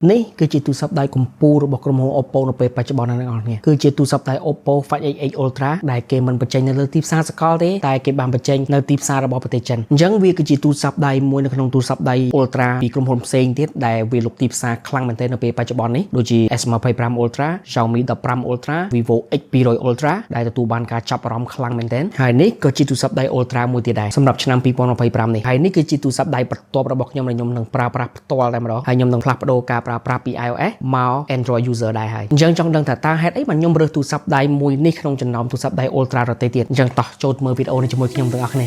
នេះគឺជាទូរស័ព្ទដៃកំពូលរបស់ក្រុមហ៊ុន Oppo នៅពេលបច្ចុប្បន្ននេះគឺជាទូរស័ព្ទដៃ Oppo Find X8 Ultra ដែលគេមិនបញ្ចេញនៅលើទីផ្សារសកលទេតែគេបានបញ្ចេញនៅទីផ្សាររបស់ប្រទេសចិនអញ្ចឹងវាគឺជាទូរស័ព្ទដៃមួយនៅក្នុងទូរស័ព្ទដៃ Ultra ពីក្រុមហ៊ុនផ្សេងទៀតដែលវាលុបទីផ្សារខ្លាំងមែនទែននៅពេលបច្ចុប្បន្ននេះដូចជា S25 Ultra Xiaomi 15 Ultra Vivo X200 Ultra ដែលទទួលបានការចាប់អារម្មណ៍ខ្លាំងមែនទែនហើយនេះក៏ជាទូរស័ព្ទដៃ Ultra មួយទៀតដែរសម្រាប់ឆ្នាំ2025នេះហើយនេះគឺជាទូរស័ព្ទដៃបន្ទាប់របស់ខ្ញុំដែលខ្ញុំនឹងប្រើប្រាស់ផ្ទាល់តែម្ដងហើយខ្ញុំនឹងផ្លាស់ប្ដូរការប្រើប្រាស់ពី iOS មក Android user ដែរហើយអញ្ចឹងចង់ដឹងថាតើហេតុអីបានខ្ញុំរើសទូរស័ព្ទដៃមួយនេះក្នុងចំណោមទូរស័ព្ទដៃ Ultra ដទៃទៀតអញ្ចឹងតោះចូលមើលវីដេអូនេះជាមួយខ្ញុំទាំងអស់គ្ន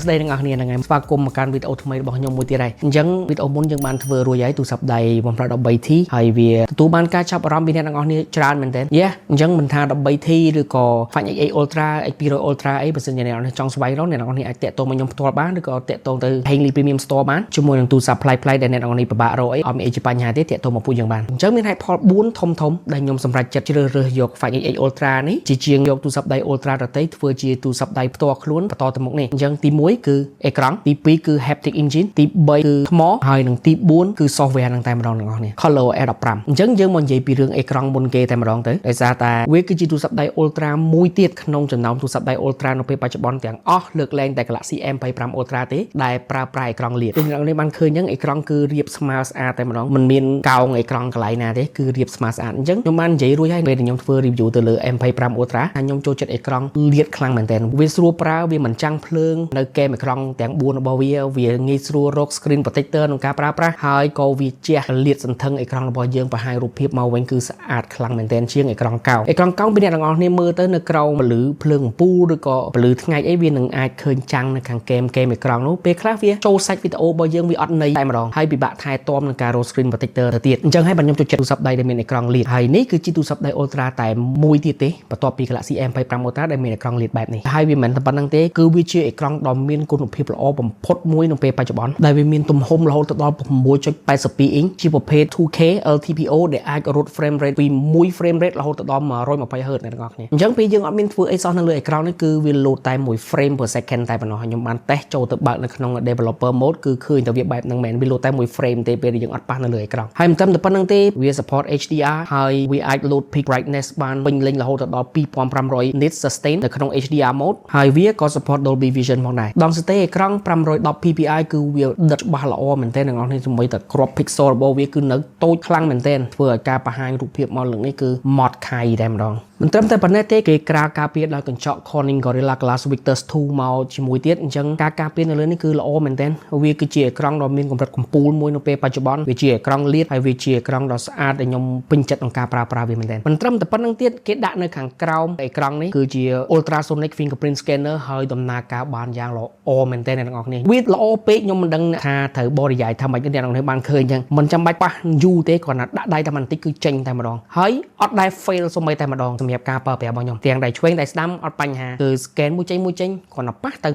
ាស្ដីទាំងអស់គ្នាហ្នឹងហើយស្វាគមន៍មកកាន់វីដេអូថ្មីរបស់ខ្ញុំមួយទៀតហើយអញ្ចឹងវីដេអូមុនយើងបានធ្វើរួចហើយទូរស័ព្ទដៃ OnePlus 13T ហើយវាទទួលបានការចាប់អារម្មណ៍ពីអ្នកទាំងអស់គ្នាច្រើនមែនទែនអញ្ចឹងមិនថា 13T ឬក៏ Find X8 Ultra X200 Ultra អីបើសិនជាអ្នកទាំងអស់គ្នាចង់ស្វែងរកអ្នកទាំងអស់គ្នាអាចតាក់ទងមកខ្ញុំផ្ទាល់បានឬក៏តាក់ទងទៅ Henley Premium Store បានជាមួយនឹងទូរស័ព្ទប្លែកៗដែលអ្នកទាំងអស់គ្នាពិបាករកអីអត់មានអីជាបញ្ហាទេតាក់ទងមកពួកយើងបានអញ្ចឹងមានហេតុផល4ធំៗដែលខ្ញុំសម្រេចចិត្តជ្រើសរើសយក Find X8 Ultra នេះជាជាងយកទូរស័ព្ទដៃ Ultra ដទៃធ្វើជាទូរស័ព្ទដៃផ្ទាល់ខ្លួនបន្តទៅមុខនេះអញ្ចឹងទី1គឺអេក្រង់ទី2គឺ Haptic Engine ទី3គឺថ្មហើយនិងទី4គឺ Software នឹងតែម្ដងទាំងអស់គ្នា ColorOS 15អញ្ចឹងយើងមកនិយាយពីរឿងអេក្រង់មុនគេតែម្ដងទៅដោយសារតែវាគឺជាទូរស័ព្ទដៃ Ultra មួយទៀតក្នុងចំណោមទូរស័ព្ទដៃ Ultra នៅពេលបច្ចុប្បន្នទាំងអស់លើកលែងតែ Galaxy M25 Ultra ទេដែលប្រើប្រាស់អេក្រង់លាតដូចអ្នកនរនេះបានឃើញអញ្ចឹងអេក្រង់គឺរាបស្មើស្អាតតែម្ដងមិនមានកោងអេក្រង់កន្លែងណាទេគឺរាបស្មើស្អាតអញ្ចឹងខ្ញុំបាននិយាយរួចហើយពេលខ្ញុំធ្វើ review ទៅលើ M25 Ultra ហើយខ្ញុំចូលចិត្តអេក្រង់លាតខ្លាំងមែនទែនវាស្រួលប្រើវាមិនចាំងភ្លើងនៅកែមអេក្រង់ទាំង4របស់វាងាយស្រួលរក screen protector ក្នុងការប្រើប្រាស់ហើយក៏វាជះលាតសន្ធឹងអេក្រង់របស់យើងបង្ហាញរូបភាពមកវិញគឺស្អាតខ្លាំងមែនទែនជាងអេក្រង់កោងអេក្រង់កោងពីអ្នកទាំងអស់គ្នាមើលទៅនៅក្រោមពន្លឺភ្លើងអំពូលឬក៏ពន្លឺថ្ងៃអីវានឹងអាចឃើញចាំងនៅខាងកែមអេក្រង់នោះពេលខ្លះវាចូលសាច់វីដេអូរបស់យើងវាអត់ន័យតែម្ដងហើយពិបាកថែទាំនឹងការរក screen protector ទៅទៀតអញ្ចឹងហើយបាទខ្ញុំចូលចិត្តទូរស័ព្ទដៃដែលមានអេក្រង់លាតហើយនេះគឺជាទូរស័ព្ទដៃ Ultra តែមួយទៀតទេបន្ទាប់ពី Galaxy M25 Ultra ដែលមានអេក្រង់លាតបែបនេះហើយវាមិនតែប៉ុណ្្នឹងទេគឺវាជាអេក្រង់ដ៏មានគុណភាពល្អបំផុតមួយនៅពេលបច្ចុប្បន្នដែលវាមានទំហំរហូតដល់ 6.82 អ៊ីងជាប្រភេទ 2K LTPO ដែលអាចរត់ frame rate ពី1 frame rate រហូតដល់ 120 Hz អ្នកទាំងអស់គ្នាអញ្ចឹងពេលយើងអត់មានធ្វើអីសោះនៅលើអេក្រង់នេះគឺវា load តែ1 frame per second តែប៉ុណ្ណោះខ្ញុំបានតេស្តចូលទៅបើកនៅក្នុង developer mode គឺឃើញតែវាបែបហ្នឹងមែនវា load តែ1 frame ទេពេលយើងអត់ប៉ះនៅលើអេក្រង់ហើយមិនត្រឹមតែប៉ុណ្្នឹងទេវា support HDR ហើយវាអាច load peak brightness បានពេញលេញរហូតដល់ 2500 nits sustain នៅក្នុង HDR mode ហើយវាក៏ support Dolby Vision ផងដែរដងស្ទេអេក្រង់510 ppi គឺវាដិតច្បាស់ល្អមែនទែនអ្នកនរនេះជាមួយតែគ្រាប់ pixel របស់វាគឺនៅតូចខ្លាំងមែនទែនធ្វើឲ្យការបង្ហាញរូបភាពមកលើនេះគឺម៉ត់ខៃតែម្ដងមិនត្រឹមតែប៉ុណ្ណេះទេគេក្រាលការពារដោយកញ្ចក់ Corning Gorilla Glass Victus 2មកជាមួយទៀតអញ្ចឹងការការពារនៅលើនេះគឺល្អមែនទែនវាគឺជាអេក្រង់ដ៏មានកម្រិតកំពូលមួយនៅពេលបច្ចុប្បន្នវាជាអេក្រង់លាតហើយវាជាអេក្រង់ដ៏ស្អាតដែលខ្ញុំពេញចិត្តក្នុងការប្រើប្រាស់វាមែនទែនមិនត្រឹមតែប៉ុណ្្នឹងទៀតគេដាក់នៅខាងក្រោមអេក្រង់នេះគឺជា Ultrasonic Fingerprint Scanner ហើយដំណើរការបានយ៉ាងល្អមែនទែនអ្នកទាំងអស់គ្នាវាល្អពេកខ្ញុំមិនដឹងថាត្រូវបរិយាយថាម៉េចអ្នកទាំងអស់គ្នាបានឃើញអញ្ចឹងមិនចាំបាច់ប៉ះយូរទេគ្រាន់តែដាក់ដៃតែបន្តិចគឺចេញតែម្ដងហើយអត់ដែល fail សូម្បីតែម្ដងសម្រាប់ការប្រើប្រាស់របស់ខ្ញុំទាំងដៃឆ្វេងដៃស្ដាំអត់បញ្ហាគឺ scan មួយចេញគ្រាន់តែ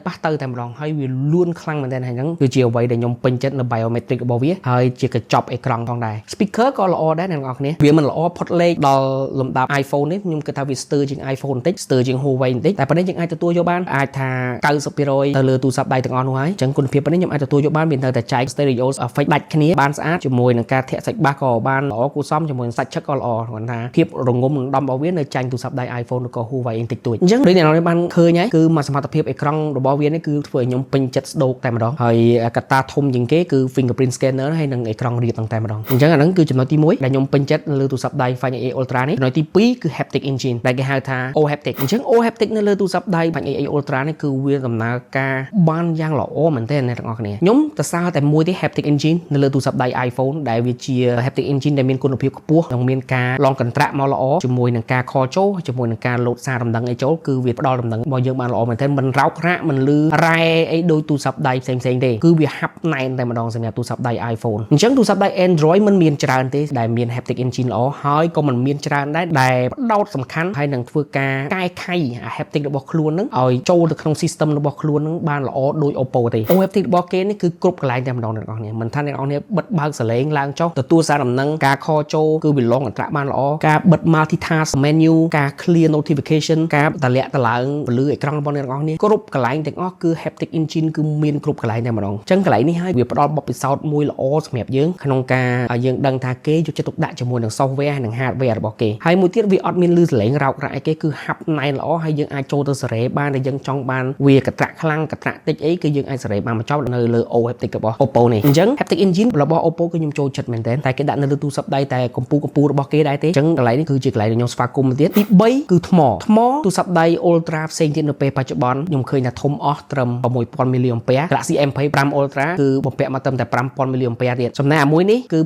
ប៉ះទៅតែម្ដងហើយវាលឿនខ្លាំងមែនទែនហើយហ្នឹងគឺជាអ្វីដែលខ្ញុំពេញចិត្តនៅ biometric របស់វាហើយជាកញ្ចប់អេក្រង់ផងដែរ speaker ក៏ល្អដែរអ្នកទាំងអស់គ្នាវាមិនល្អផុតលេខដល់លំដាប់ iPhone នេះខ្ញុំគិតថាវាស្ទើរជាង iPhone បន្តិចស្ទើរជាង Huawei បន្តិចតែប៉ុន្តែយើងអាចទទួលយកបានអាចថា 90% ទៅលើទូរស័ព្ទដៃទាំងអស់នោះហើយអញ្ចឹងគុណភាពប៉ុណ្នេះខ្ញុំអាចទទួលយកបានវានៅតែចែក stereo effect ដាច់គ្នាបានស្អាតជាមួយនឹងការធាក់សាច់បាសក៏បានល្អគួរសមជាមួយនឹងសាច់ឆឹកក៏ល្អគាត់ថាភាពរងំនឹងដំរបស់វានៅចាញ់ទូរស័ព្ទដៃ iPhone ឬក៏ Huawei បន្តិចតួចអញ្ចឹងដូចអ្នកនរបានឃើញហើយគឺមកសមត្ថភាពអេក្រង់របស់វានេះគឺធ្វើឲ្យខ្ញុំពេញចិត្តស្ដោកតែម្ដងហើយកត្តាធំជាងគេគឺ fingerprint scanner ហើយនិងអេក្រង់រាបតែម្ដងអញ្ចឹងអាហ្នឹងគឺចំណុចទី1ដែលខ្ញុំពេញចិត្តនៅលើទូរស័ព្ទដៃ Find X8 Ultra នេះចំណុចទី2គឺ haptic engine ដែលគេហៅថា O haptic អញ្ចឹង O haptic នៅលើទូរស័ព្ទដៃ Find X8 Ultra នេះគឺវាដំណើរការបានយ៉ាងល្អមែនទែនអ្នកទាំងអស់គ្នាខ្ញុំសរសើរតែមួយទេ haptic engine នៅលើទូរស័ព្ទដៃ iPhone ដែលវាជា haptic engine ដែលមានគុណភាពខ្ពស់និងមានការឡងកន្ត្រាក់មកល្អជាមួយនឹងការខលចូលជាមួយនឹងការលោតសារដំណឹងអីចូលគឺវាផ្ដល់ដំណឹងរបស់យើងបានល្អមែនទែនមិនរោករាក់មិនលឺរ៉ែអីដូចទូរស័ព្ទដៃផ្សេងទេគឺវាហាប់ណែនតែម្ដងសម្រាប់ទូរស័ព្ទដៃ iPhone អញ្ចឹងទូរស័ព្ទដៃ Android មិនមានច្រើនទេដែលមាន haptic engine ល្អហើយក៏មិនមានច្រើនដែរដែលផ្ដោតសំខាន់ហើយនឹងធ្វើការកែខៃ haptic របស់ខ្លួននឹងឲ្យចូលទៅក្នុង system របស់ខ្លួននឹងបាន ល្អដូច Oppo ទេ OFT របស់គេនេះគឺគ្រប់កន្លែងតែម្ដងអ្នកនរគ្នាមិនថាអ្នកនរគ្នាបិទបើកសលេងឡើងចុះទទួលសារដំណឹងការខចូលគឺវាលងអន្តរបានល្អការបិទ multitask menu ការ clear notification ការតម្លាក់តម្លើងពលឺអេក្រង់របស់អ្នកនរគ្នាគ្រប់កន្លែងទាំងអស់គឺ haptic engine គឺមានគ្រប់កន្លែងតែម្ដងអញ្ចឹងកន្លែងនេះហើយវាផ្ដល់បទពិសោធន៍មួយល្អសម្រាប់យើងក្នុងការឲ្យយើងដឹងថាគេយកចិត្តទុកដាក់ជាមួយនឹង software និង hardware របស់គេហើយមួយទៀតវាអត់មានលឺសលេងរោករ៉ាក់អីគេគឺហាប់ណែនល្អហើយយើងអាចចូលទៅសេរីបានតែយើងចង់បានវាកត្រាក់ខ្លាំងកត្រាក់តិចអីគឺយើងអាចសេរីបានបញ្ចប់នៅលើ OFT របស់ Oppo នេះអញ្ចឹង haptic engine របស់ Oppo គឺខ្ញុំចូលចិត្តមែនទែនតែគេដាក់នៅលើទូរស័ព្ទដៃតែកម្ពស់របស់គេដែរទេអញ្ចឹងកន្លែងនេះគឺជាកន្លែងដែលខ្ញុំស្វាគមន៍ទៀតទី3គឺថ្មទូរស័ព្ទដៃ Ultra ផ្សេងទៀតនៅពេលបច្ចុប្បន្នខ្ញុំឃើញថាធំអស់ត្រឹម 6000 mAh Galaxy M25 Ultra គឺបំពាក់មកត្រឹមតែ 5000 mAh ទៀតចំណែកអាមួយនេះគឺ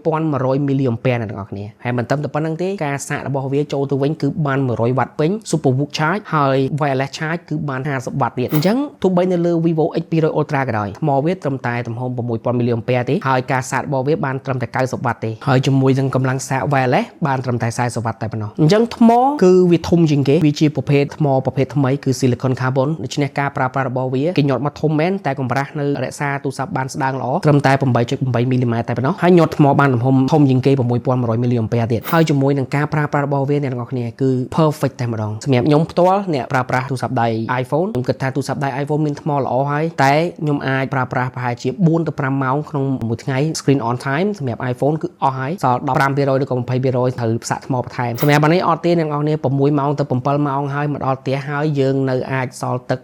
6100 mAh អ្នកទាំងអស់គ្នាហើយមិនត្រឹមតែប៉ុណ្្នឹងទេការសាករបស់វាចូលទៅវិញគឺបាន100 W ពេញ Super Book Charge ហើយ Wireless Charge គឺបាន50 W ទៀតអញ្ចឹងទោះបីនៅលើ Vivo X200 Ultra ក៏ដោយថ្មវាត្រឹមតែទំហំ 6000 mAh ទេហើយការសាករបស់វាបានត្រឹមតែ90 W ទេហើយជាមួយនឹងកម្លាំងសាក Wireless បានត្រឹមតែ40 W តែប៉ុណ្ណោះអញ្ចឹងថ្មគឺវាធំជាងគេវាជាប្រភេទថ្មប្រភេទថ្មីគឺ Silicon Carbon ដូច្នេះការប្រើប្រាស់របស់វាគេញាត់មកធំមែនតែកម្រាស់នៅរក្សាទូរស័ព្ទបានស្ដើងល្អត្រឹមតែ 8.8 មីលីម៉ែត្រតែប៉ុណ្ណោះហើយញាត់ថ្មបានទំហំធំជាងគេ 6100 mAh ទៀតហើយជាមួយនឹងការប្រើប្រាស់របស់វាអ្នកទាំងអស់គ្នាគឺ perfect តែម្ដងសម្រាប់ខ្ញុំផ្ទាល់អ្នកប្រើប្រាស់ទូរស័ព្ទដៃ iPhone ខ្ញុំគិតថាទូរស័ព្ទដៃ iPhone មានថ្មល្អហើយតែខ្ញុំអាចប្រើប្រាស់ប្រហែលជា4ទៅ5ម៉ោងក្នុងមួយថ្ងៃ screen on time សម្រាប់ iPhone គឺអស់ហើយសល់ 15% ឬក៏ 20% ត្រូវផ្សាក់ថ្មបន្ថែមសម្រាប់អានេះអត់ទេអ្នកនរគ្នា6ម៉ោងទៅ7ម៉ោងហើយមកដល់ផ្ទះហើយយើងនៅអាចសល់ទឹក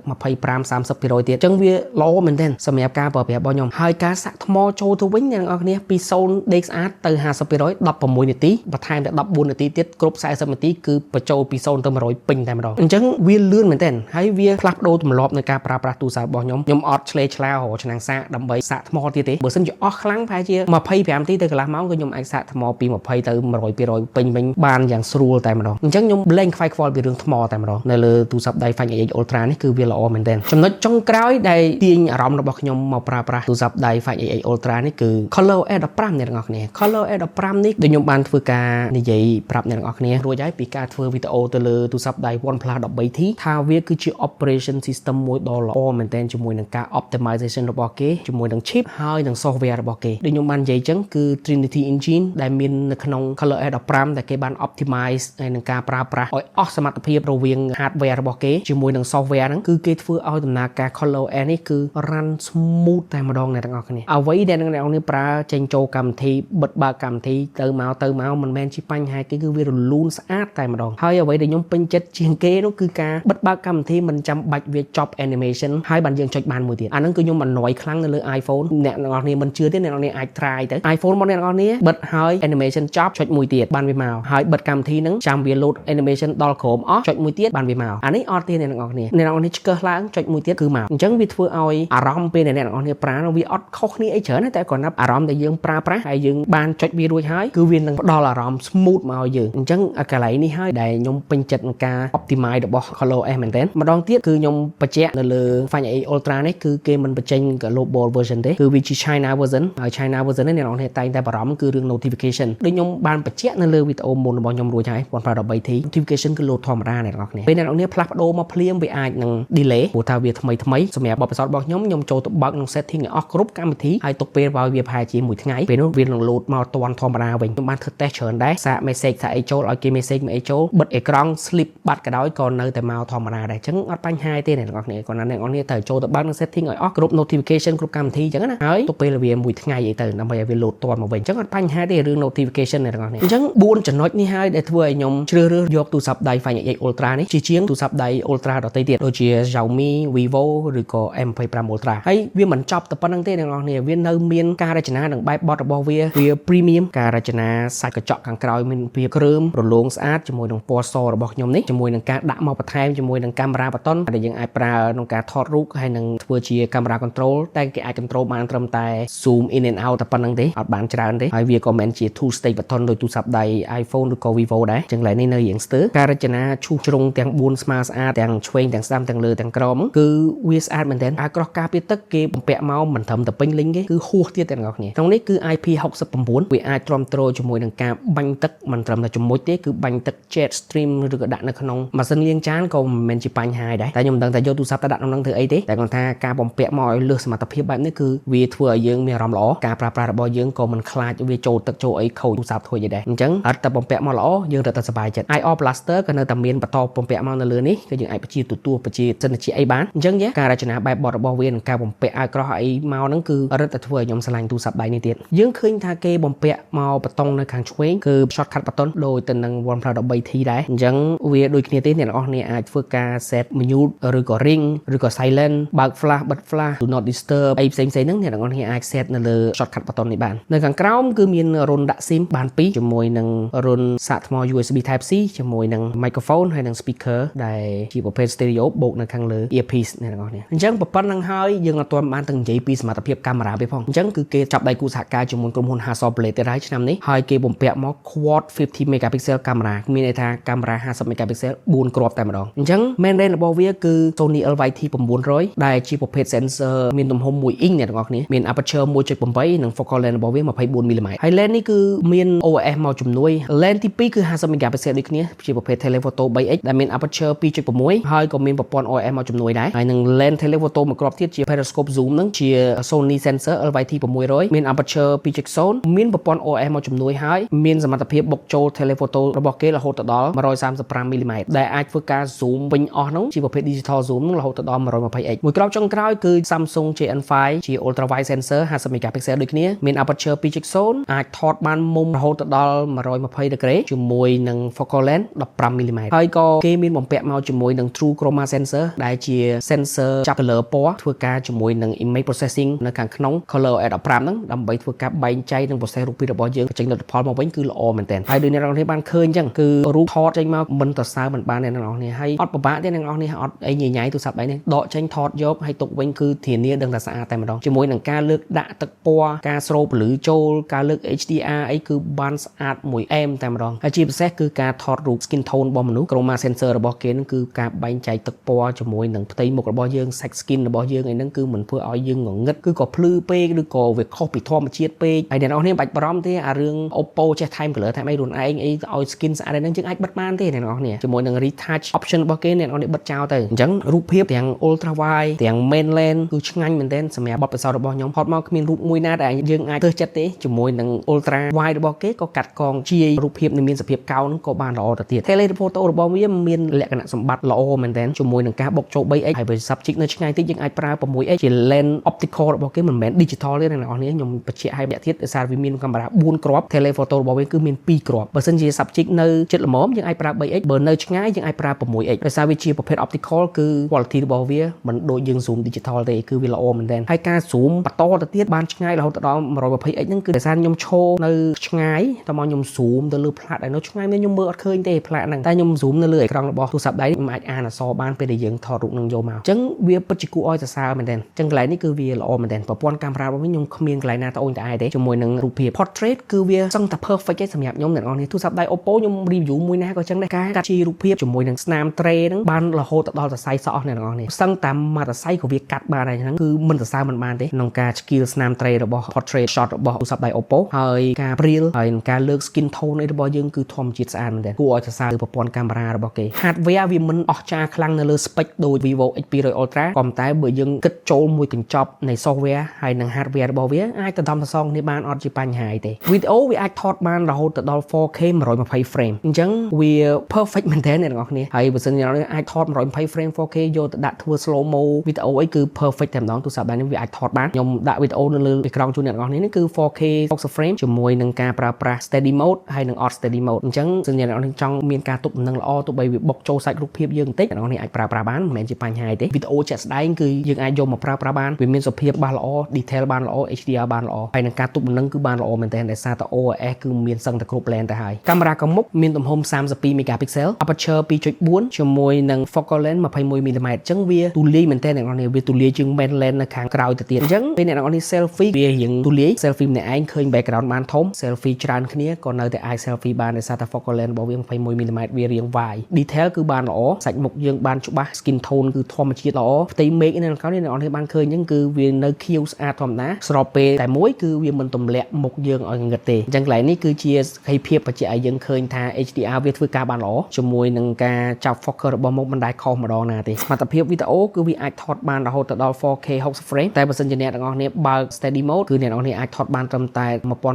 25-30% ទៀតអញ្ចឹងវាល្អមែនទែនសម្រាប់ការប្រើប្រាស់របស់ខ្ញុំហើយការសាក់ថ្មចូលទៅវិញអ្នកនរគ្នាពី0ដេកស្អាតទៅ 50% 16នាទីបន្ថែមតែ14នាទីទៀតគ្រប់40នាទីគឺបញ្ចូលពី0ទៅ100ពេញតែម្ដងអញ្ចឹងវាលឿនមែនទែនហើយវាផ្លាស់ប្ដូរទម្លាប់នៃការប្រើប្រាស់ទូរស័ព្ទរបស់ខ្ញុំអត់ឆ្លេឆ្លាររកឆ្នាំងសាកដើម្បីសាកថ្មទៀតទេបើមិនជាអស់ខ្លាំងប្រហែលជា25នាទីទៅកន្លះម៉ោងគឺខ្ញុំអាចសាកថ្មពី20ទៅ100%ពេញវិញបានយ៉ាងស្រួលតែម្ដងអញ្ចឹងខ្ញុំលែងខ្វាយខ្វល់ពីរឿងថ្មតែម្ដងនៅលើទូរស័ព្ទដៃ Find X Ultra នេះគឺវាល្អមែនទែនចំណុចចុងក្រោយដែលទាញអារម្មណ៍របស់ខ្ញុំមកប្រើប្រាស់ទូរស័ព្ទដៃ Find X Ultra នេះគឺ ColorOS 15អ្នកទាំងអស់គ្នា ColorOS 15នេះដូចខ្ញុំបានធ្វើការនិយាយប្រាប់អ្នកទាំងអស់គ្នារួចហើយពីការធ្វើវីដេអូទៅលើទូរស័ព្ទដៃ OnePlus 13T ថាវាគឺជា operation system មួយដ៏ល្អមែនទែនជាមួយនឹងការ optimization របស់គេជាមួយនឹង chip ហើយនឹង software របស់គេដូចខ្ញុំបាននិយាយចឹងគឺ Trinity Engine ដែលមាននៅក្នុង ColorOS 15ដែលគេបាន optimize ហើយនឹងការប្រើប្រាស់ឲ្យអស់សមត្ថភាពរវាង hardware របស់គេជាមួយនឹង software ហ្នឹងគឺគេធ្វើឲ្យដំណើរការ ColorOS នេះគឺ run smooth តែម្ដងអ្នកទាំងអស់គ្នាអ្វីដែលអ្នកទាំងអស់គ្នាប្រើចេញចូលកម្មវិធីបិទបើកកម្មវិធីទៅមកមិនមែនជាបញ្ហាគេគឺវារលូនស្អាតតែម្ដងហើយអ្វីដែលខ្ញុំពេញចិត្តជាងគេនោះគឺការបិទបើកកម្មវិធីមិនចាំបាច់វាចប់ animation ហើយបានយើងចុចបានមួយទៀតអាហ្នឹងគឺខ្ញុំអណយខ្លាំងនៅលើ iPhone អ្នកទាំងអស់គ្នាមិនជឿទេអ្នកទាំងអស់គ្នាអាច try ទៅ iPhone របស់អ្នកទាំងអស់គ្នាបិទហើយ animation ចប់ចុចមួយទៀតបានវាមកហើយបិទកម្មវិធីហ្នឹងចាំវា load animation ដល់ក្រោមអស់ចុចមួយទៀតបានវាមកអានេះអត់ទេអ្នកទាំងអស់គ្នាអ្នកទាំងអស់គ្នាឆ្កឹះឡើងចុចមួយទៀតគឺមកអញ្ចឹងវាធ្វើឲ្យអារម្មណ៍ពេលអ្នកទាំងអស់គ្នាប្រើវាអត់ខុសគ្នាអីច្រើនតែគ្រាន់តែអារម្មណ៍ដែលយើងប្រើប្រាស់ហើយយើងបានចុចវារួចហើយគឺវានឹងផ្ដល់អារម្មណ៍ smooth មកឲ្យយើងអញ្ចឹងកន្លែងនេះហើយដែលខ្ញុំពេញចិត្តនឹងការ optimize របស់ ColorOS មែនទែនម្ដងទៀតគឺខ្ញុំបញ្ជាក់នៅលើ Find X Ultra នេះគឺគេមិនបញ្ចេញ global version ទេគឺវាជា China version ហើយ China version នេះអ្នកនរគ្នាតែងតែបារម្ភគឺរឿង notification ដូចខ្ញុំបានបញ្ជាក់នៅលើវីដេអូមុនរបស់ខ្ញុំរួចហើយ OnePlus 13T notification គឺ load ធម្មតាអ្នកនរគ្នាពេលអ្នកនរគ្នាផ្លាស់ប្ដូរមកភ្លាមវាអាចនឹង delay ព្រោះថាវាថ្មីសម្រាប់បទពិសោធន៍របស់ខ្ញុំចូលទៅបើកក្នុង setting ឲ្យអស់គ្រប់កម្មវិធីហើយទុកពេលឲ្យវាប្រហែលជាមួយថ្ងៃពេលនោះវានឹង load មកតាន់ធម្មតាវិញខ្ញុំបានធ្វើ test ច្រើនដែរសាក message សាកអីចូលឲ្យគេ message មកអីចូលបិទអេក្រង់ sleep បាត់ក៏ដោយក៏នៅតែមកធម្មតាដែរអញ្ចឹងអត់បញ្ហាទេអ្នកនរគ្នាគាត់ណាអ្នកនរគ្នាត្រូវចូលទៅបើកក្នុង setting ឲ្យអស់គ្រប់ notification គ្រប់កម្មវិធីអញ្ចឹងណាហើយទុកពេលវាមួយថ្ងៃអីទៅដើម្បីឲ្យវា load តាន់មកវិញអញ្ចឹងអត់បញ្ហាទេរឿង notification អ្នកនរគ្នាអញ្ចឹង4ចំណុចនេះហើយដែលធ្វើឲ្យខ្ញុំជ្រើសរើសយកទូរស័ព្ទដៃ Find X Ultra នេះជាជាងទូរស័ព្ទដៃ Ultra ដទៃទៀតដូចជា Xiaomi Vivo ឬក៏ M25 Ultra ហើយវាមិនចប់តែប៉ុណ្្នឹងទេអ្នកនរគ្នាវានៅមានការរចនានិងបែបបទរបស់វា premium ការរចនាសាច់កញ្ចក់ខាងក្រោយមានភាពគ្រើមរលោងស្អាតជាមួយនឹងពណ៌សរបស់ខ្ញុំនេះជាមួយនឹងការដាក់មកបន្ថែមជាមួយនឹងកាមេរ៉ាបតុនដែលយើងអាចប្រើក្នុងការថតរូបហើយនឹងធ្វើជាកាមេរ៉ា control តែគេអាច control បានត្រឹមតែ zoom in and out តែប៉ុណ្្នឹងទេអត់បានច្រើនទេហើយវាក៏មិនជា two stage button ដូចទូរស័ព្ទដៃ iPhone ឬក៏ Vivo ដែរចឹងឡើយនេះនៅរៀងស្ទើរការរចនាឈូសជ្រុងទាំង4ស្មើស្អាតទាំងឆ្វេងទាំងស្ដាំទាំងលើទាំងក្រោមគឺវាស្អាតមែនទែនអាក្រោះការពារទឹកគេបំពាក់មកមិនត្រឹមតែពេញលេញទេគឺហួសទៀតទាំងអស់គ្នាក្នុងនេះគឺ IP69 វាអាចទ្រាំទ្រជាមួយនឹងការបាញ់ទឹកមិនត្រឹមតែជំមុជទេគឺបាញ់ទឹក jet stream ឬក៏ដាក់នៅក្នុងម៉ាស៊ីនលាងចានក៏មិនមែនជាបញ្ហាដែរតែខ្ញុំមិនដឹងថាយកទូរស័ព្ទទៅដាក់ក្នុងហ្នឹងធ្វើ អីទេតែគាត់ថាការបំពាក់មកឲ្យលើសសមត្ថភាពបែបនេះគឺវាធ្វើឲ្យយើងមានអារម្មណ៍ល្អការប្រើប្រាស់របស់យើងក៏មិនខ្លាចវាចូលទឹកចូលអីខូចទូរស័ព្ទធ្វើយីដែរអញ្ចឹងអត់តែបំពាក់មកល្អយើងរត់តែសប្បាយចិត្ត IR Blaster ក៏នៅតែមានបន្តបំពាក់មកនៅលើនេះគឺយើងអាចបញ្ជាទទួលបញ្ជាសិនជាអីបានអញ្ចឹងការរចនាបែបបទរបស់វានិងការបំពាក់ឲ្យក្រោះអីមកហ្នឹងគឺរត់តែធ្វើឲ្យខ្ញុំឆ្លាញ់ទូរស័ព្ទដៃនេះទៀតយើងឃើញថាគេបំពាក់មកបតុងនៅខាងឆ្វេងគឺ shortcut button ដូចទៅនឹង OnePlus 13T ដែរអញ្ចឹងវាដូចគ្នាទេអ្នកនរអស់គ្នាអាចធ្វើការ set mute ឬក៏ ring ឬក៏ silent បើក flash បិទ flash do not disturb អីផ្សេងៗហ្នឹងអ្នកនរអស់គ្នាអាច set នៅលើ shortcut button នេះបាននៅខាងក្រោមគឺមានរុនដាក់ SIM បាន2ជាមួយនឹងរុនសាកថ្ម USB Type C ជាមួយនឹង microphone ហើយនឹង speaker ដែលជាប្រភេទ stereo បូកនៅខាងលើ earpiece អ្នកនរអស់គ្នាអញ្ចឹងប៉ុណ្្នឹងហើយយើងអត់ទាន់បានទាំងនិយាយពីសមត្ថភាពកាមេរ៉ាទេផងអញ្ចឹងគឺគេចាប់ដៃគូសហការជាមួយក្រុមហ៊ុន Hasselblad ទៅហើយឆ្នាំនេះហើយគេបំពាក់មក quad 50 megapixel កាមេរ៉ាមានន័យថាកាមេរ៉ា50 megapixel 4គ្រាប់តែម្ដងអញ្ចឹង main range របស់វាគឺ Sony LYT 900ដែលជាប្រភេទ sensor មានទំហំ1 inch អ្នកទាំងអស់គ្នាមាន aperture 1.8 និង focal length របស់វា 24 mm ហើយ lens នេះគឺមាន OIS មកជំនួយ lens ទី2គឺ50 megapixel ដូចគ្នាជាប្រភេទ telephoto 3x ដែលមាន aperture 2.6 ហើយក៏មានប្រព័ន្ធ OIS មកជំនួយដែរហើយនឹង lens telephoto មួយគ្រាប់ទៀតជា periscope zoom នឹងជា Sony sensor LYT 600មាន aperture 2.0 មានប្រព័ន្ធ OIS មកជំនួយហើយមានសមត្ថភាពបុកចូល telephoto របស់គេរហូតដល់ 135 mm ដែលអាចធ្វើការ zoom វិញអស់នោះជាប្រភេទ digital zoom នោះរហូតដល់ 120x មួយគ្រាប់ចុងក្រោយគឺ Samsung JN5 ជា ultra wide sensor 50 megapixel ដូចគ្នាមាន aperture 2.0 អាចថតបានមុំរហូតដល់120 degree ជាមួយនឹង focal length 15 mm ហើយក៏គេមានបំពាក់មកជាមួយនឹង True Chroma sensor ដែលជា sensor ចាប់ color ពណ៌ធ្វើការជាមួយនឹង image processing នៅខាងក្នុង color OS 15ហ្នឹងដើម្បីធ្វើការបែងចែកនិង process រូបភាពរបស់យើងបញ្ចេញលទ្ធផលមកវិញគឺល្អមែនទែនហើយដូចអ្នកនរគ្នាបានឃើញអញ្ចឹងគឺរូបថតចេញមកមិនទៅសើមិនបានអ្នកនរគ្នាហើយអត់ពិបាកទេអ្នកនរគ្នាអត់អីញញ៉ៃទូរស័ព្ទដៃនេះដកចេញថតយកហើយទុកវិញគឺធានាដឹងថាស្អាតតែម្ដងជាមួយនឹងការលើកដាក់ទឹកពណ៌ការស្រូបពន្លឺចូលការលើក HDR អីគឺបានស្អាតមួយអែមតែម្ដងហើយជាពិសេសគឺការថតរូប skin tone របស់មនុស្ស Chroma sensor របស់គេនឹងគឺការបែងចែកទឹកពណ៌ជាមួយនឹងផ្ទៃមុខរបស់យើង សាច់ skin របស់យើងអីហ្នឹងគឺមិនធ្វើឲ្យយើងងងឹតគឺក៏ភ្លឺពេកឬក៏វាខុសពីធម្មជាតិពេកហើយអ្នកនរគ្នាមិនបាច់បារម្ភទេអារឿង Oppo ចេះថែម color ថែមអីខ្លួនឯងអីឲ្យ skin ស្អាតហ្នឹងយើងអាចបិទបានទេអ្នកនរគ្នាជាមួយនឹង retouch option របស់គេអ្នកនរគ្នាបិទចោលទៅអញ្ចឹងរូបភាពទាំង ultra wide ទាំង main lens គឺឆ្ងាញ់មែនទែនសម្រាប់បទពិសោធន៍របស់ខ្ញុំហត់មកគ្មានរូបមួយណាដែលយើងអាចទើសចិត្តទេជាមួយនឹង ultra wide របស់គេក៏កាត់កងជាយរូបភាពនឹងមានសភាពកោងហ្នឹងក៏បានល្អទៅទៀត telephoto របស់វាមានលក្ខណៈសម្បត្តិល្អមែនទែនជាមួយនឹងការបុកចូល 3x ហើយបើ subject នៅឆ្ងាយតិចយើងអាចប្រើ 6x ជា lens optical របស់គេមិនមែន digital ទេអ្នកនរគ្នាខ្ញុំបញ្ជាក់ឲ្យអ្នកទៀតដោយសារវាមានកាមេរ៉ា4គ្រាប់ telephoto របស់វាគឺមាន2គ្រាប់បើសិនជា subject នៅជិតល្មមយើងអាចប្រើ 3x បើនៅឆ្ងាយយើងអាចប្រើ 6x ដោយសារវាជាប្រភេទ optical គឺ quality របស់វាមិនដូចយើង zoom digital ទេគឺវាល្អមែនទែនហើយការ zoom បន្តទៅទៀតបានឆ្ងាយរហូតដល់ 120x ហ្នឹងគឺដោយសារខ្ញុំឈរនៅឆ្ងាយតើមកខ្ញុំ zoom ទៅលើផ្លាកដែលនៅឆ្ងាយខ្ញុំមើលអត់ឃើញទេផ្លាកហ្នឹងតែខ្ញុំ zoom នៅលើអេក្រង់របស់ទូរស័ព្ទដៃខ្ញុំអាចអានអក្សរបានពេលដែលយើងថតរូបនឹងយកមកអញ្ចឹងវាពិតជាគួរឲ្យសរសើរមែនទែនអញ្ចឹងកន្លែងនេះគឺវាល្អមែនទែនប្រព័ន្ធកាមេរ៉ារបស់វាខ្ញុំគ្មានកន្លែងណាត្អូញត្អែទេជាមួយនឹងរូបភាព portrait គឺវាសឹងតែ perfect ទេសម្រាប់ខ្ញុំអ្នកនរនេះទូរស័ព្ទដៃ Oppo ខ្ញុំ review មួយណាក៏អញ្ចឹងដែរការកាត់ជារូបភាពជាមួយនឹងស្នាមត្រេហ្នឹងបានរហូតដល់សរសៃសក់អ្នកនរនេះសឹងតែមួយសរសៃក៏វាកាត់បានដែរហ្នឹងគឺមិនសរសើរមិនបានទេក្នុងការ skill ស្នាមត្រេរបស់ portrait shot របស់ទូរស័ព្ទដៃ Oppo ហើយការព្រាលហើយការលើក skin tone អីរបស់យើងគឺធម្មជាតិស្អាតមែនទែនគួរឲ្យសរសើរប្រព័ន្ធកាមេរ៉ារបស់គេ hardware វាមិនអស្ចារ្យខ្លាំងនៅលើ spec ដូច Vivo X200 Ultra ក៏ប៉ុន្តែបើយើងគិតចូលមួយកញ្ចប់នៃ software ហើយនឹង hardware របស់វាអាចទៅដំសងគ្នាបានអត់ជាបញ្ហាទេវីដេអូវាអាចថតបានរហូតដល់ 4K 120 frame អញ្ចឹងវា perfect មែនទែនអ្នកនរគ្នាហើយបើសិនជាអ្នកអាចថត120 frame 4K យកទៅដាក់ធ្វើ slow mo វីដេអូអីគឺ perfect តែម្ដងទូរស័ព្ទដៃនេះវាអាចថតបានខ្ញុំដាក់វីដេអូនៅលើអេក្រង់ជូនអ្នកនរគ្នានេះគឺ 4K 60 frame ជាមួយនឹងការប្រើប្រាស់ steady mode ហើយនឹង off steady mode អញ្ចឹងបើសិនជាអ្នកនរចង់មានការទប់ដំណឹងល្អទោះបីវាបុកចូលសាច់រូបភាពយើងបន្តិចអ្នកនរអាចប្រើប្រាស់បានមិនមែនជាបញ្ហាទេវីដេអូជាក់ស្ដែងគឺយើងអាចយកមកប្រើប្រាស់បានវាមានសភាពច្បាស់ល្អ detail បានល្អ HDR បានល្អហើយនឹងការទប់ដំណឹងគឺបានល្អមែនទែនដោយសារតែ OIS គឺមានសឹងតែគ្រប់ lens ទៅហើយកាមេរ៉ាកមុខមានទំហំ32 megapixel aperture 2.4 ជាមួយនឹង focal length 21 mm អញ្ចឹងវាទូលាយមែនទែនអ្នកនរវាទូលាយជាង main lens នៅខាងក្រោយទៅទៀតអញ្ចឹងពេលអ្នកនរ selfie វារៀងទូលាយ selfie ម្នាក់ឯងឃើញ background បានធំ selfie ច្រើនគ្នាក៏នៅតែអាច selfie បានដោយសារតែ focal length របស់វា21 mm វារៀងវាយ detail គឺបានល្អសាច់មុខយើងបានច្បាស់ skin tone គឺធម្មជាតិល្អផ្ទៃមេឃនៅខាងនេះអ្នកនរបានឃើញអញ្ចឹងគឺវានៅខៀវស្អាតធម្មតាស្របពេលតែមួយគឺវាមិនទម្លាក់មុខយើងឲ្យងឹតទេអញ្ចឹងកន្លែងនេះគឺជាសក្ខីភាពបញ្ជាក់ឲ្យយើងឃើញថា HDR វាធ្វើការបានល្អជាមួយនឹងការចាប់ focus របស់មុខមិនដែលខុសម្ដងណាទេសមត្ថភាពវីដេអូ គឺវាអាចថតបានរហូតដល់ 4K 60 frame តែបើសិនជាអ្នកទាំងអស់គ្នាបើក steady mode គឺអ្នកទាំងអស់គ្នាអាចថតបានត្រឹមតែ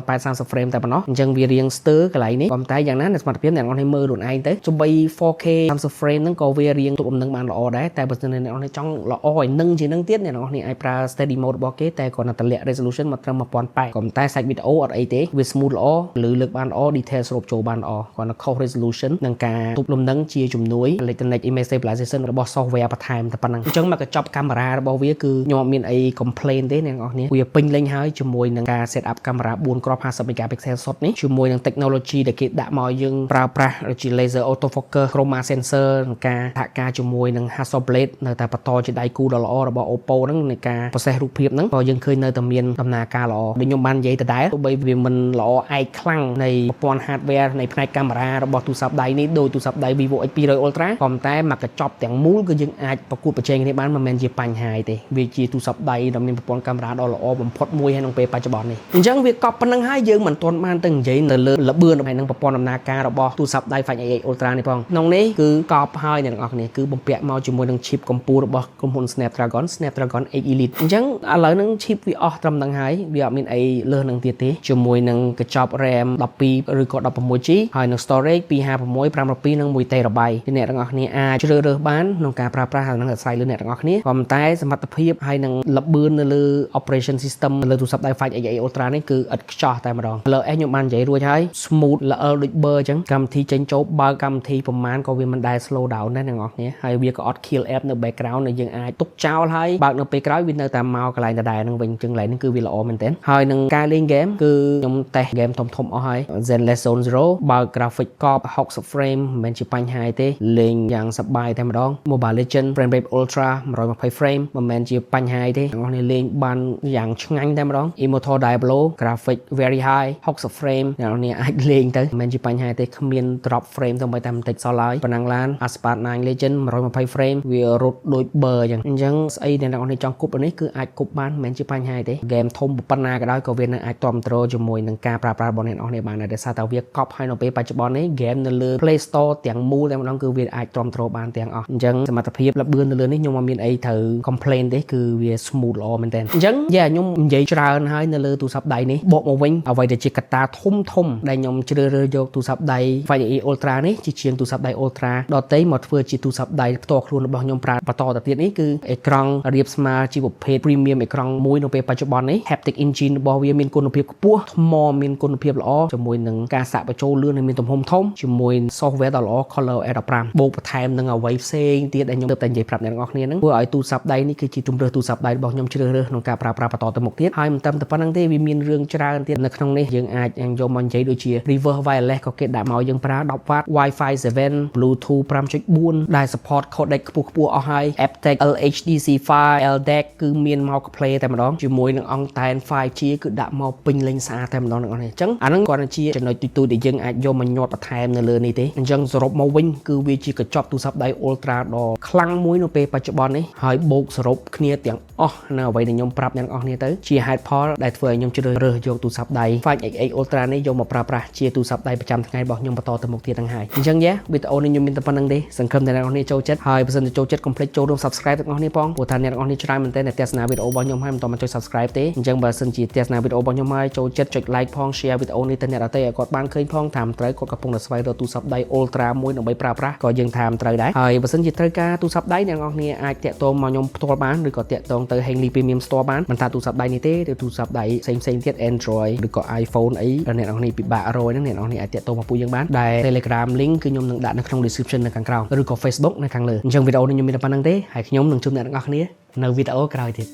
1080 frame តែប៉ុណ្ណោះអញ្ចឹងវារៀងស្ទើរកន្លែងនេះប៉ុន្តែយ៉ាងណាអ្នកសមត្ថភាពអ្នកទាំងអស់គ្នាមើលខ្លួនឯងទៅជុំបី 4K 30 frame ហ្នឹងក៏វារៀងទប់លំនឹងបានល្អដែរតែបើសិនជាអ្នកទាំងអស់គ្នាចង់ល្អឲ្យនឹងជានឹងទៀតអ្នកទាំងអស់គ្នាអាចប្រើ steady mode របស់គេតែគ្រាន់តែតម្លាក់ resolution មកត្រឹម 1080 ក៏តែសាច់វីដេអូអត់អីទេវា smooth ល្អឬលើកបានល្អ detail ស្រូបចូលបានល្អគ្រាន់តែខុស resolution និងការទប់លំនឹងជាជំនួយ electronic image stabilization របស់ software បន្ថែមតែប៉ុណ្ណឹងអញ្ចឹងមកកញ្ចប់កាមេរ៉ារបស់វាគឺខ្ញុំអត់មានអី complain ទេអ្នកទាំងអស់គ្នាវាពេញលេញហើយជាមួយនឹងការ set up កាមេរ៉ា4គ្រាប់ 50 megapixel សុទ្ធនេះជាមួយនឹង technology ដែលគេដាក់មកយើងប្រើប្រាស់ដូចជា laser autofocus chroma sensor និងការសហការជាមួយនឹង Hasselblad នៅតែបន្តជាដៃគូដ៏ល្អរបស់ Oppo ហ្នឹងនៃការ process រូបភាពហ្នឹងក៏យើងឃើញនៅតែមានដំណើរការល្អដូចខ្ញុំបាននិយាយដដែលទោះបីវាមិនល្អឯកខ្លាំងនៃប្រព័ន្ធ hardware នៃផ្នែកកាមេរ៉ារបស់ទូរស័ព្ទដៃនេះដោយទូរស័ព្ទដៃ Vivo X200 Ultra ក៏តែមកកញ្ចប់ទាំងមូលគឺយើងអាចប្រកួតប្រជែងគ្នាបានមិនមែនជាបញ្ហាទេវាជាទូរស័ព្ទដៃដែលមានប្រព័ន្ធកាមេរ៉ាដ៏ល្អបំផុតមួយហើយក្នុងពេលបច្ចុប្បន្ននេះអញ្ចឹងវាកប់ប៉ុណ្្នឹងហើយយើងមិនទាន់បានទៅនិយាយនៅលើល្បឿនហើយនឹងប្រព័ន្ធដំណើរការរបស់ទូរស័ព្ទដៃ Find X8 Ultra នេះផងក្នុងនេះគឺកប់ហើយអ្នកទាំងអស់គ្នាគឺបំពាក់មកជាមួយនឹង chip កម្ពុជារបស់ក្រុមហ៊ុន Snapdragon 8 Elite អញ្ចឹងឥឡូវហ្នឹង chip វាអស់ត្រឹមហ្នឹងហើយវាអត់មានអីលើសនឹងទៀតទេជាមួយនឹងកញ្ចប់ RAM 12ឬក៏ 16GB ហើយនឹង storage 256 512និង 1TB អ្នកទាំងអស់គ្នាអាចជ្រើសរើសបានក្នុងការប្រើប្រាស់ហើយនឹងអាស្រ័យលើអ្នកទាំងអស់គ្នាក៏ប៉ុន្តែសមត្ថភាពហើយនឹងល្បឿននៅលើ operation system នៅលើទូរស័ព្ទដៃ Find X8 Ultra នេះគឺឥតខ្ចោះតែម្ដងលើ S ខ្ញុំបាននិយាយរួចហើយ smooth ល្អដូចប៊ឺអញ្ចឹងកម្មវិធីចេញចូលបើកម្មវិធីប្រមាណក៏វាមិនដែល slow down ដែរអ្នកទាំងអស់គ្នាហើយវាក៏អត់ kill app នៅ background ដែលយើងអាចទុកចោលហើយបើកនៅពេលក្រោយវានៅតែមកកន្លែងដដែលនឹងវិញអញ្ចឹងកន្លែងនេះគឺវាល្អមែនទែនហើយនឹងការលេង game គឺខ្ញុំតេស្ត game ធំអស់ហើយ Zenless Zone Zero បើក graphic កប់ 60 frame មិនមែនជាបញ្ហាទេលេងយ៉ាងសប្បាយតែម្ដង Mobile Legends Frame Rate Ultra 120 frame មិនមែនជាបញ្ហាទេអ្នកនរគ្នាលេងបានយ៉ាងឆ្ងាញ់តែម្ដង Immortal Diablo graphic very high 60 frame អ្នកនរគ្នាអាចលេងទៅមិនមែនជាបញ្ហាទេគ្មាន drop frame ទៅតែបន្តិចសោះឡើយប៉ុណ្ណឹងឡាន Asphalt 9 Legend 120 frame វារត់ដូចប៊ឺអញ្ចឹងស្អីអ្នកនរគ្នាចង់គប់នេះគឺអាចគប់បានមិនមែនជាបញ្ហាទេ game ធំប៉ុណ្ណាក៏ដោយក៏វានឹងអាចទ្រាំទ្រជាមួយនឹងការប្រើប្រាស់របស់អ្នកនរគ្នាបានដែរដោយសារតែវាកប់ហើយនៅពេលបច្ចុប្បន្ននេះ game នៅលើ Play Store ទាំងមូលតែម្ដងគឺវាអាចទ្រាំទ្របានទាំងអស់អញ្ចឹងសមត្ថភាពល្បឿននៅលើនេះខ្ញុំអត់មានអីត្រូវ complain ទេគឺវា smooth ល្អមែនទែនអញ្ចឹងខ្ញុំនិយាយច្រើនហើយនៅលើទូរស័ព្ទដៃនេះបកមកវិញអ្វីដែលជាកត្តាធំដែលខ្ញុំជ្រើសរើសយកទូរស័ព្ទដៃ Find X8 Ultra នេះជាជាងទូរស័ព្ទដៃ Ultra ដទៃមកធ្វើជាទូរស័ព្ទដៃផ្ទាល់ខ្លួនរបស់ខ្ញុំប្រើបន្តទៅទៀតនេះគឺអេក្រង់រាបស្មើជាប្រភេទ premium អេក្រង់មួយនៅពេលបច្ចុប្បន្ននេះ haptic engine របស់វាមានគុណភាពខ្ពស់ថ្មមានគុណភាពល្អជាមួយនឹងការសាកបញ្ចូលលឿននិងមានទំហំធំជាមួយ software ដ៏ល្អ Color S15 បូកបន្ថែមនឹងអ្វីផ្សេងទៀតដែលខ្ញុំទើបតែនិយាយប្រាប់អ្នកទាំងអស់គ្នាហ្នឹងធ្វើឲ្យទូរស័ព្ទដៃនេះគឺជាជម្រើសទូរស័ព្ទដៃរបស់ខ្ញុំជ្រើសរើសក្នុងការប្រើប្រាស់បន្តទៅមុខទៀតហើយមិនត្រឹមតែប៉ុណ្្នឹងទេវាមានរឿងច្រើនទៀតនៅក្នុងនេះយើងអាចយកមកនិយាយដូចជា reverse wireless ក៏គេដាក់មកយើងប្រើ 10W Wi-Fi 7 Bluetooth 5.4 ដែល support codec ខ្ពស់អស់ហើយ aptX LHDC5 LDAC គឺមានមក play តែម្ដងជាមួយនឹងអង្គតែន 5G គឺដាក់មកពេញលេញស្អាតតែម្ដងទាំងអស់នេះអញ្ចឹងអាហ្នឹងគាត់ជាចំណុចទូដែលយើងអាចយកមកញាត់បន្ថែមនៅលើនេះទេអញ្ចឹងសរុបមកវិញគឺវាជាកញ្ចប់ទូរស័ព្ទដៃ Ultra ដ៏ខ្លាំងមួយនៅពេលបច្ចុប្បន្ននេះហើយបូកសរុបគ្នាទាំងអស់នៅអ្វីដែលខ្ញុំប្រាប់អ្នកទាំងអស់គ្នាទៅជាហេតុផលដែលធ្វើឲ្យខ្ញុំជ្រើសរើសយកទូរស័ព្ទដៃ Find X8 Ultra នេះយកមកប្រើប្រាស់ជាទូរស័ព្ទដៃប្រចាំថ្ងៃរបស់ខ្ញុំបន្តទៅមុខទៀតទាំងហើយអញ្ចឹងវីដេអូនេះខ្ញុំមានតែប៉ុណ្្នឹងទេសង្ឃឹមតែអ្នកទាំងអស់គ្នាចូលចិត្តហើយបើសិនជាចូលចិត្តកុំភ្លេចចូលរួម Subscribe ទាំងអស់គ្នាផងព្រោះថាអ្នកទាំងអស់គ្នាច្រើនមែនទែនដែលទស្សនាវីដេអូរបស់ខ្ញុំហើយមិនតន់មកចុច Subscribe ទេអញ្ចឹងបើសិនជាទស្សនាវីដេអូរបស់ខ្ញុំហើយចូលចិត្តចុច Like ផង Share វីដេអូនេះទៅអ្នកដទៃឲ្យគាត់បានឃើញផងតាមត្រូវគាត់កំពុងតែស្វែងរកទូរស័ព្ទដៃ Ultra មួយដើម្បីប្រើប្រាស់ក៏យើងតាមត្រូវដែរហើយបើសិនជាត្រូវការទូរស័ព្ទដៃអ្នកទាំងអស់គ្នាអាចតាក់ទងមកខ្ញុំផ្ទាល់បានឬក៏តាក់ទងទៅ Henley Premium Store បានមិនថាទូរស័ព្ទដៃនេះទេឬទូរស័ព្ទដៃផ្សេងទៀត Android ឬក៏ iPhone អីដែលអ្នកទាំងអស់គ្នាពិបាករកហ្នឹងអ្នកទាំងអស់គ្នាអាចតាក់ទងមកពួកយើងបានដែល Telegram link គឺខ្ញុំនឹងដាក់នៅក្នុង description នៅខាងក្រោមឬក៏ Facebook នៅខាងលើអញ្ចឹងវីដេអូនេះខ្ញុំមានតែប៉ុណ្្នឹងទេហើយខ្ញុំនឹងជួបអ្នកទាំងអស់គ្នានៅវីដេអូក្រោយទៀត